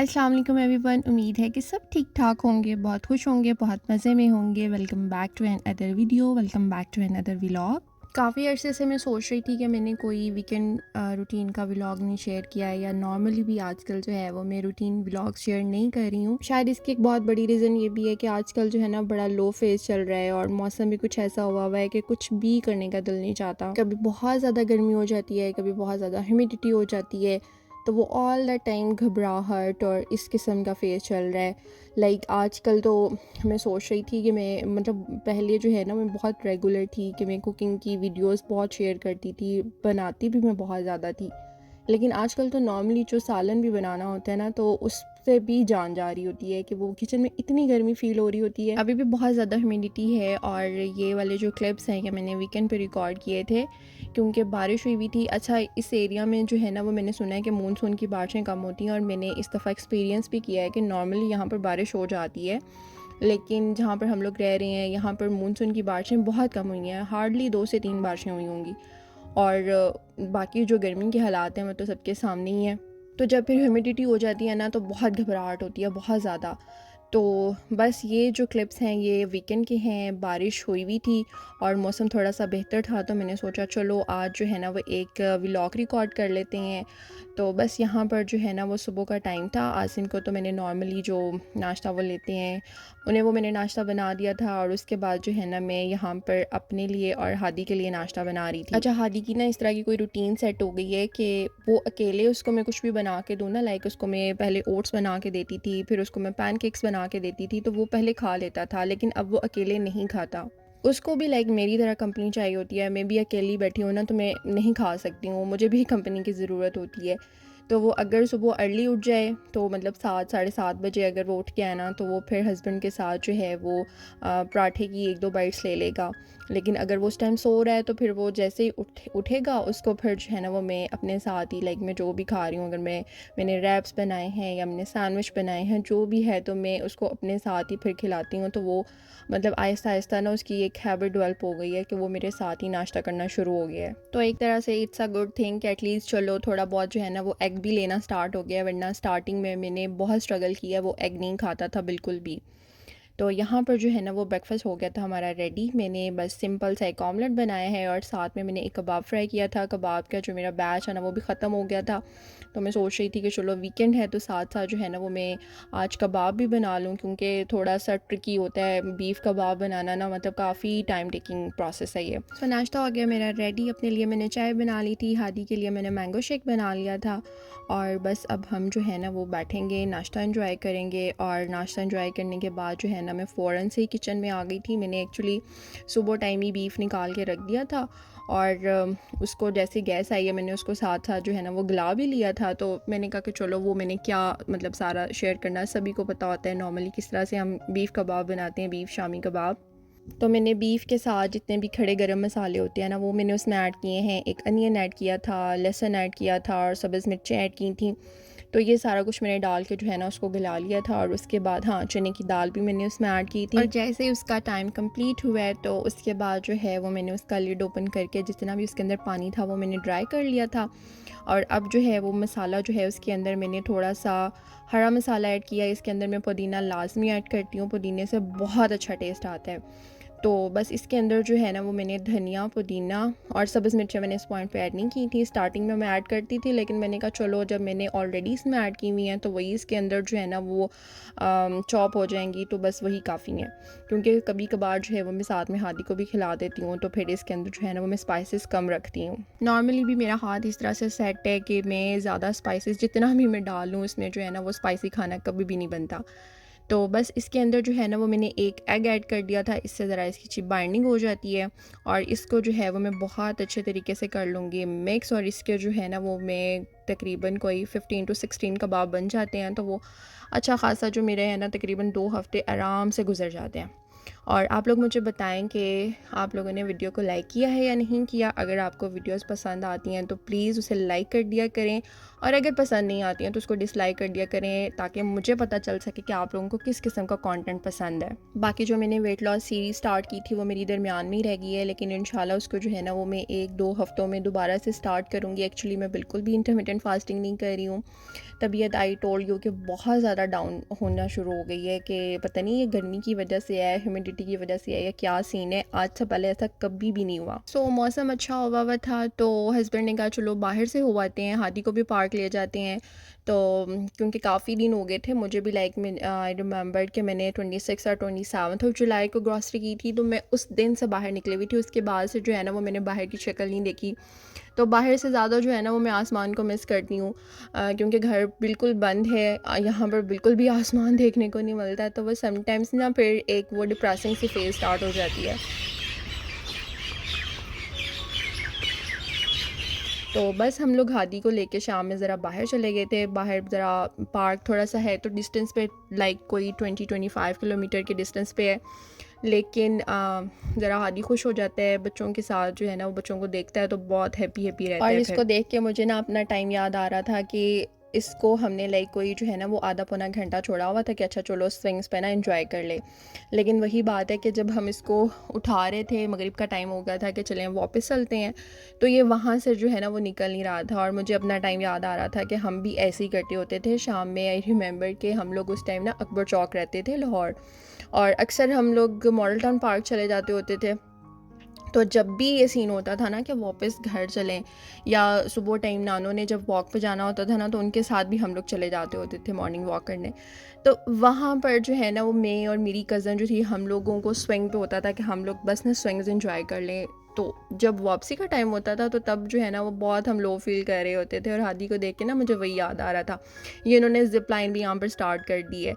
अस्सलाम वालेकुम एवरीवन। उम्मीद है कि सब ठीक ठाक होंगे, बहुत खुश होंगे, बहुत मज़े में होंगे। Welcome back to another video, welcome back to another vlog. काफ़ी अरसे से मैं सोच रही थी कि मैंने कोई वीकेंड रूटीन का व्लॉग नहीं शेयर किया है, या नॉर्मली भी आजकल जो है वो मैं रूटीन व्लॉग शेयर नहीं कर रही हूँ। शायद इसकी एक बहुत बड़ी रीज़न ये भी है कि आजकल जो है ना बड़ा लो फेज़ चल रहा है और मौसम भी कुछ ऐसा हुआ है कि कुछ भी करने का दिल नहीं चाहता। कभी बहुत ज़्यादा गर्मी हो जाती है, कभी बहुत ज़्यादा ह्यूमिडिटी हो जाती है, तो वो ऑल द टाइम घबराहट और इस किस्म का फेज़ चल रहा है। आजकल तो मैं सोच रही थी कि मैं पहले जो है ना मैं बहुत रेगुलर थी कि मैं कुकिंग की वीडियोस बहुत शेयर करती थी, बनाती भी मैं बहुत ज़्यादा थी। लेकिन आजकल तो नॉर्मली जो सालन भी बनाना होता है ना, तो उस पे भी जान जा रही होती है कि वो किचन में इतनी गर्मी फ़ील हो रही होती है। अभी भी बहुत ज़्यादा ह्यूमिडिटी है और ये वाले जो क्लिप्स हैं कि मैंने वीकेंड पे रिकॉर्ड किए थे क्योंकि बारिश हुई हुई थी। अच्छा, इस एरिया में जो है ना वो मैंने सुना है कि मानसून की बारिशें कम होती हैं और मैंने इस दफ़ा एक्सपीरियंस भी किया है कि नॉर्मली यहाँ पर बारिश हो जाती है, लेकिन जहाँ पर हम लोग रह रहे हैं यहाँ पर मानसून की बारिशें बहुत कम हुई हैं। हार्डली 2 से 3 बारिशें हुई होंगी और बाकी जो गर्मी के हालात हैं वो तो सबके सामने ही हैं। तो जब फिर ह्यूमिडिटी हो जाती है ना तो बहुत घबराहट होती है, बहुत ज़्यादा। तो बस ये जो क्लिप्स हैं ये वीकेंड के हैं। बारिश हुई हुई थी और मौसम थोड़ा सा बेहतर था, तो मैंने सोचा चलो आज जो है ना वो एक व्लॉग रिकॉर्ड कर लेते हैं। तो बस यहाँ पर जो है ना वो सुबह का टाइम था। आसिम को तो मैंने नॉर्मली जो नाश्ता वो लेते हैं उन्हें वो मैंने नाश्ता बना दिया था और उसके बाद जो है ना मैं यहाँ पर अपने लिए और हादी के लिए नाश्ता बना रही थी। अच्छा, हादी की ना इस तरह की कोई रूटीन सेट हो गई है कि वो अकेले उसको मैं कुछ भी बना के दूँ ना, उसको मैं पहले ओट्स बना के देती थी, फिर उसको मैं पैनकेक्स बना के देती थी, तो वो पहले खा लेता था, लेकिन अब वो अकेले नहीं खाता। उसको भी मेरी तरह कंपनी चाहिए होती है। मैं भी अकेली बैठी हूँ ना तो मैं नहीं खा सकती हूँ, मुझे भी कंपनी की ज़रूरत होती है। तो वो अगर सुबह अर्ली उठ जाए तो 7 साढ़े 7 बजे अगर वो उठ के आए ना तो वो फिर हस्बैंड के साथ जो है वो पराठे की 1-2 बाइट्स ले लेगा। लेकिन अगर वो उस टाइम सो रहा है तो फिर वो जैसे ही उठेगा उसको फिर जो है ना वो मैं अपने साथ ही मैं जो भी खा रही हूँ, अगर मैंने रैप्स बनाए हैं या मैंने सैंडविच बनाए हैं, जो भी है तो मैं उसको अपने साथ ही फिर खिलाती हूँ। तो वो आहिस्ता आहिस्ता ना उसकी एक हैबिट डेवलप हो गई है कि वो मेरे साथ ही नाश्ता करना शुरू हो गया है। तो एक तरह से इट्स अ गुड थिंग कि एटलीस्ट चलो थोड़ा बहुत जो है ना वो एग भी लेना स्टार्ट हो गया है, वरना स्टार्टिंग में मैंने बहुत स्ट्रगल किया, वो एग नहीं खाता था बिल्कुल भी। तो यहाँ पर जो है ना वो ब्रेकफ़ास्ट हो गया था हमारा रेडी। मैंने बस सिंपल सा एक ऑमलेट बनाया है और साथ में मैंने एक कबाब फ्राई किया था। कबाब का जो मेरा बैच है ना वो भी ख़त्म हो गया था, तो मैं सोच रही थी कि चलो वीकेंड है तो साथ साथ जो है ना वो मैं आज कबाब भी बना लूँ, क्योंकि थोड़ा सा ट्रिकी होता है बीफ़ कबाब बनाना ना, काफ़ी टाइम टेकिंग प्रोसेस है ये। तो नाश्ता हो गया मेरा रेडी। अपने लिए मैंने चाय बना ली थी, हादी के लिए मैंने मैंगो शेक बना लिया था और बस अब हम जो है ना वो बैठेंगे, नाश्ता एंजॉय करेंगे। और नाश्ता एंजॉय करने के बाद जो है ना मैं फ़ौरन से ही किचन में आ गई थी। मैंने एक्चुअली सुबह टाइम ही बीफ निकाल के रख दिया था और उसको जैसे गैस आई है मैंने उसको साथ साथ जो है ना वो गला भी लिया था। तो मैंने कहा कि चलो वो मैंने क्या सारा शेयर करना, सभी को पता होता है नॉर्मली किस तरह से हम बीफ कबाब बनाते हैं, बीफ शामी कबाब। तो मैंने बीफ के साथ जितने भी खड़े गरम मसाले होते हैं ना वो मैंने उसमें ऐड किए हैं। एक अनियन ऐड किया था, लहसुन ऐड किया था और सब्ज़ मिर्चें ऐड की थी। तो ये सारा कुछ मैंने डाल के जो है ना उसको गला लिया था और उसके बाद हाँ, चने की दाल भी मैंने उसमें ऐड की थी। और जैसे ही उसका टाइम कंप्लीट हुआ है तो उसके बाद जो है वो मैंने उसका लिड ओपन करके जितना भी उसके अंदर पानी था वो मैंने ड्राई कर लिया था। और अब जो है वो मसाला जो है उसके अंदर मैंने थोड़ा सा हरा मसाला ऐड किया। इसके अंदर मैं पुदीना लाजमी ऐड करती हूँ, पुदीने से बहुत अच्छा टेस्ट आता है। तो बस इसके अंदर जो है ना वो मैंने धनिया, पुदीना और सब्ज़ मिर्चें मैंने इस पॉइंट पे ऐड नहीं की थी। स्टार्टिंग में मैं ऐड करती थी, लेकिन मैंने कहा चलो जब मैंने ऑलरेडी इसमें ऐड की हुई हैं तो वही इसके अंदर जो है ना वो चॉप हो जाएंगी, तो बस वही काफ़ी है। क्योंकि कभी कभार जो है वो मैं साथ में हादी को भी खिला देती हूँ, तो फिर इसके अंदर जो है ना वो मैं स्पाइसेस कम रखती हूँ। नॉर्मली भी मेरा हाथ इस तरह से सेट है कि मैं ज़्यादा स्पाइसेस जितना भी मैं डालूँ इसमें जो है ना वो स्पाइसी खाना कभी भी नहीं बनता। तो बस इसके अंदर जो है ना वो मैंने एक एग ऐड कर दिया था, इससे ज़रा इसकी अच्छी बाइंडिंग हो जाती है। और इसको जो है वो मैं बहुत अच्छे तरीके से कर लूँगी मिक्स, और इसके जो है ना वो मैं तकरीबन कोई 15 to 16 कबाब बन जाते हैं। तो वो अच्छा ख़ासा जो मेरे है ना तकरीबन 2 हफ़्ते आराम से गुजर जाते हैं। और आप लोग मुझे बताएं कि आप लोगों ने वीडियो को लाइक किया है या नहीं किया। अगर आपको वीडियोस पसंद आती हैं तो प्लीज़ उसे लाइक कर दिया करें और अगर पसंद नहीं आती हैं तो उसको डिसलाइक कर दिया करें, ताकि मुझे पता चल सके कि आप लोगों को किस किस्म का कंटेंट पसंद है। बाकी जो मैंने वेट लॉस सीरीज़ स्टार्ट की थी वो मेरी दरमियान में ही रह गई है, लेकिन इंशाल्लाह उसको जो है ना वो मैं 1-2 हफ्तों में दोबारा से स्टार्ट करूँगी। एक्चुअली मैं बिल्कुल भी इंटरमिटेंट फास्टिंग नहीं कर रही हूँ। तबीयत आई टोल्ड यू कि बहुत ज़्यादा डाउन होना शुरू हो गई है, कि पता नहीं ये गर्मी की वजह से है, ह्यूमिडिटी की वजह से है, या क्या सीन है। आज से पहले ऐसा कभी भी नहीं हुआ। सो मौसम अच्छा हुआ था तो हस्बैंड ने कहा चलो बाहर से हो आते हैं, हादी को भी पार्क ले जाते हैं। तो क्योंकि काफ़ी दिन हो गए थे, मुझे भी लाइक मैं आई रिमेंबर कि मैंने 26 और 27 ऑफ जुलाई को ग्रॉसरी की थी, तो मैं उस दिन से बाहर निकली हुई थी। उसके बाद से जो है ना वो मैंने बाहर की शक्ल नहीं देखी। तो बाहर से ज़्यादा जो है ना वो मैं आसमान को मिस करती हूँ, क्योंकि घर बिल्कुल बंद है, यहाँ पर बिल्कुल भी आसमान देखने को नहीं मिलता है। तो वो समटाइम्स ना फिर एक वो डिप्रेसिंग सी फेज़ स्टार्ट हो जाती है। तो बस हम लोग हादी को लेके शाम में ज़रा बाहर चले गए थे। बाहर ज़रा पार्क थोड़ा सा है तो डिस्टेंस पे लाइक कोई 20-25 किलोमीटर के डिस्टेंस पे है, लेकिन ज़रा हादी खुश हो जाता है बच्चों के साथ, जो है ना वो बच्चों को देखता है तो बहुत हैप्पी हैप्पी रहता है। और इसको देख के मुझे ना अपना टाइम याद आ रहा था कि इसको हमने लाइक कोई जो है ना वो आधा पौना घंटा छोड़ा हुआ था कि अच्छा चलो स्विंग्स पे ना एंजॉय कर ले। लेकिन वही बात है कि जब हम इसको उठा रहे थे, मगरिब का टाइम हो गया था कि चलें वापस चलते हैं, तो ये वहाँ से जो है ना वो निकल नहीं रहा था। और मुझे अपना टाइम याद आ रहा था कि हम भी ऐसे ही करते होते थे शाम में। आई रिमेंबर कि हम लोग उस टाइम ना अकबर चौक रहते थे लाहौर, और अक्सर हम लोग मॉडल टाउन पार्क चले जाते होते थे। तो जब भी ये सीन होता था ना कि वापस घर चलें, या सुबह टाइम नानों ने जब वॉक पे जाना होता था ना तो उनके साथ भी हम लोग चले जाते होते थे मॉर्निंग वॉक करने। तो वहाँ पर जो है ना वो मैं और मेरी कज़न जो थी, हम लोगों को स्विंग पे होता था कि हम लोग बस ना स्विंग्स एंजॉय कर लें। तो जब वापसी का टाइम होता था तो तब जो है ना वो बहुत हम लो फील कर रहे होते थे, और हादी को देख के ना मुझे वही याद आ रहा था। ये इन्होंने जिप लाइन भी यहाँ पर स्टार्ट कर दी है।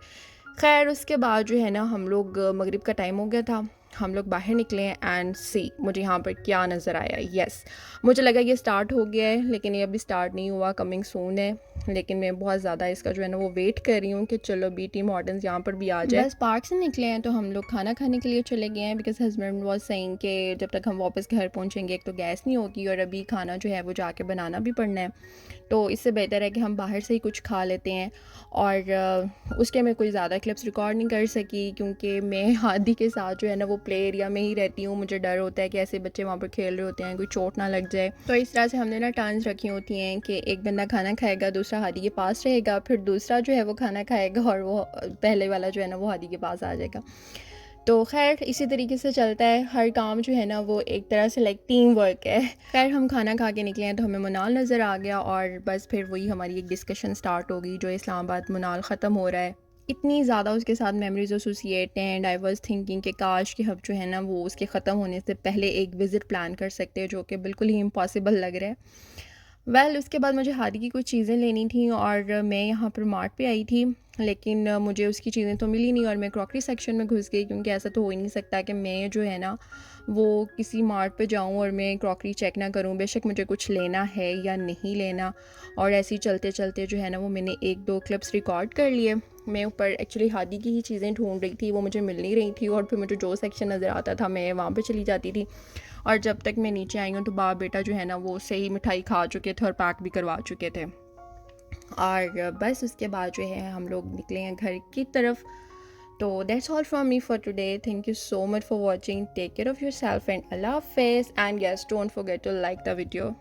खैर उसके बाद जो है ना हम लोग मगरिब का टाइम हो गया था, हम लोग बाहर निकले एंड सी मुझे यहाँ पर क्या नज़र आया। यस, मुझे लगा ये स्टार्ट हो गया है, लेकिन ये अभी स्टार्ट नहीं हुआ, कमिंग सून है। लेकिन मैं बहुत ज़्यादा इसका जो है ना वो वेट कर रही हूँ कि चलो बीटी मॉडर्न्स यहाँ पर भी आ जाए। बस पार्क से निकले हैं तो हम लोग खाना खाने के लिए चले गए हैं, बिकॉज हस्बैंड वाज सेइंग कि जब तक हम वापस घर पहुँचेंगे एक तो गैस नहीं होगी, और अभी खाना जो है वो जाके बनाना भी पड़ना है। तो इससे बेहतर है कि हम बाहर से ही कुछ खा लेते हैं। और उसके मैं कोई ज़्यादा क्लिप्स रिकॉर्ड नहीं कर सकी, क्योंकि मैं हादी के साथ जो है ना वो प्ले एरिया में ही रहती हूँ। मुझे डर होता है कि ऐसे बच्चे वहाँ पर खेल रहे होते हैं, कोई चोट ना लग जाए। तो इस तरह से हमने ना टर्न्स रखी होती हैं कि एक बंदा खाना खाएगा, दूसरा हादी के पास रहेगा, फिर दूसरा जो है वो खाना खाएगा, और वो पहले वाला जो है ना वो हादी के पास आ जाएगा। तो खैर इसी तरीके से चलता है, हर काम जो है ना वो एक तरह से लाइक टीम वर्क है। खैर हम खाना खा के निकले हैं तो हमें मुनाल नज़र आ गया, और बस फिर वही हमारी एक डिस्कशन स्टार्ट हो गई, जो इस्लामाबाद मुनाल ख़त्म हो रहा है। इतनी ज़्यादा उसके साथ मेमोरीज एसोसिएट हैं, एंड आई वाज थिंकिंग कि काश कि हम जो है ना वो उसके ख़त्म होने से पहले एक विज़िट प्लान कर सकते हैं, जो कि बिल्कुल ही इम्पॉसिबल लग रहा है। उसके बाद मुझे हादी की कुछ चीज़ें लेनी थी, और मैं यहाँ पर मार्ट पे आई थी, लेकिन मुझे उसकी चीज़ें तो मिली नहीं, और मैं क्रॉकरी सेक्शन में घुस गई, क्योंकि ऐसा तो हो ही नहीं सकता कि मैं जो है ना वो किसी मार्ट पे जाऊँ और मैं क्रॉकरी चेक ना करूँ, बेशक मुझे कुछ लेना है या नहीं लेना। और ऐसे ही चलते चलते जो है ना वो मैंने 1-2 क्लिप्स रिकॉर्ड कर लिए। मैं ऊपर एक्चुअली हादी की ही चीज़ें ढूंढ रही थी, वो मुझे मिल नहीं रही थी, और फिर मुझे जो सेक्शन नज़र आता था मैं वहाँ पर चली जाती थी। और जब तक मैं नीचे आई हूँ तो बाप बेटा जो है ना वो सही मिठाई खा चुके थे और पैक भी करवा चुके थे। और बस उसके बाद जो है हम लोग निकले हैं घर की तरफ। तो that's all from me for today. Thank you so much for watching. Take care of your self and अल्लाह हाफिज़, and yes don't forget to like the video.